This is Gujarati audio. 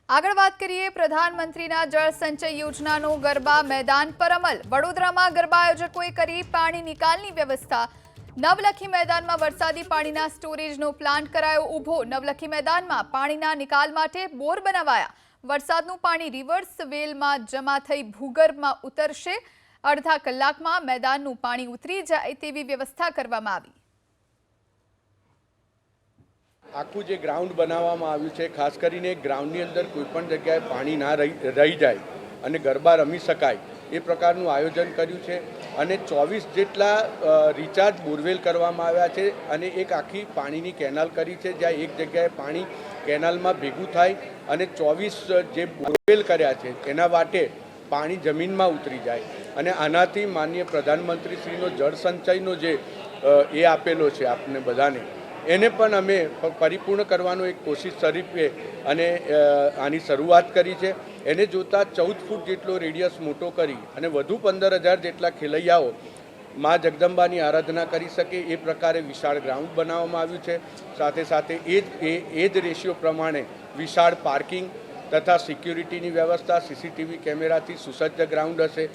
આગળ વાત કરીએ પ્રધાનમંત્રીના જળ સંચય યોજનાનો ગરબા મેદાન પર અમલ। વડોદરામાં ગરબા આયોજકોએ કરી પાણી નિકાલની વ્યવસ્થા। નવલખી મેદાનમાં વરસાદી પાણીના સ્ટોરેજનો પ્લાન્ટ કરાયો ઊભો। નવલખી મેદાનમાં પાણીના નિકાલ માટે બોર બનાવાયા। વરસાદનું પાણી રિવર્સ વેલમાં જમા થઈ ભૂગર્ભમાં ઉતરશે। અડધા કલાકમાં મેદાનનું પાણી ઉતરી જાય તેવી વ્યવસ્થા કરવામાં આવી। આખું જે ગ્રાઉન્ડ બનાવવામાં આવ્યું છે, ખાસ કરીને ગ્રાઉન્ડની અંદર કોઈપણ જગ્યાએ પાણી ના રહી જાય અને ગરબા રમી શકાય એ પ્રકારનું આયોજન કર્યું છે। અને 24 જેટલા રિચાર્જ બોરવેલ કરવામાં આવ્યા છે અને એક આખી પાણીની કેનાલ કરી છે, જ્યાં એક જગ્યાએ પાણી કેનાલમાં ભેગું થાય અને 24 જે બોરવેલ કર્યા છે એના વાટે પાણી જમીનમાં ઉતરી જાય। અને આનાથી માનનીય પ્રધાનમંત્રીશ્રીનો જળ સંચયનો જે એ આપેલો છે આપને બધાને, એને પણ અમે પરિપૂર્ણ કરવાનો એક કોશિશ સ્વરૂપે અને આની શરૂઆત કરી છે। એને જોતાં 14 ફૂટ જેટલો રેડિયસ મોટો કરી અને વધુ 15,000 જેટલા ખેલૈયાઓ મા જગદંબાની આરાધના કરી શકે એ પ્રકારે વિશાળ ગ્રાઉન્ડ બનાવવામાં આવ્યું છે। સાથે સાથે એ જ રેશિયો પ્રમાણે વિશાળ પાર્કિંગ તથા સિક્યુરિટીની વ્યવસ્થા, સીસીટીવી કેમેરાથી સુસજ્જ ગ્રાઉન્ડ હશે।